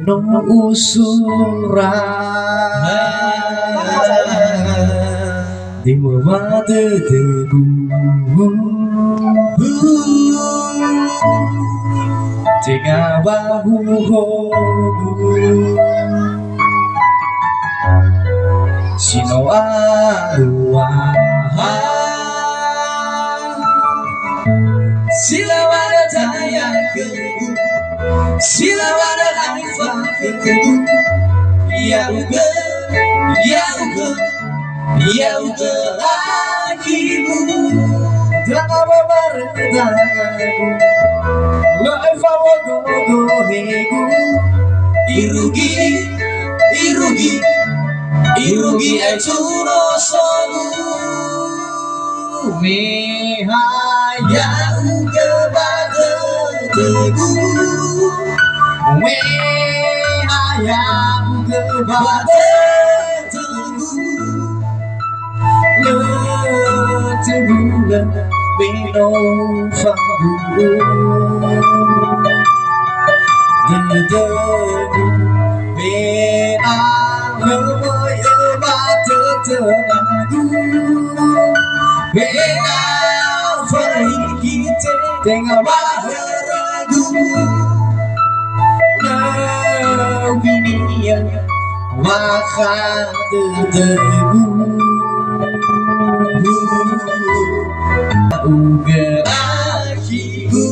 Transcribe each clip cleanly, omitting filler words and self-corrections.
no usura di mama teteku tengah bahu sino arua sila wada tayang keku sila wada laifah keku ya uga akibu tanah babaretaku laifah wagogo hegu irugi echuro sogu mehaya uga badetegu mehaya uga badetegu letebula bino fahu dedegu bena Lemoy mata tenagu bena fahim kita tengah baharagu Lawinia makan tetegu uga akiku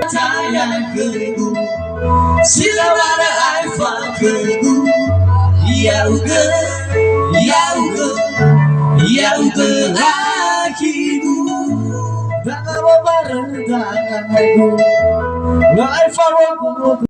tayang keku sila wada laifah keku ya uga akibu tanah babaretaku laifah wagogo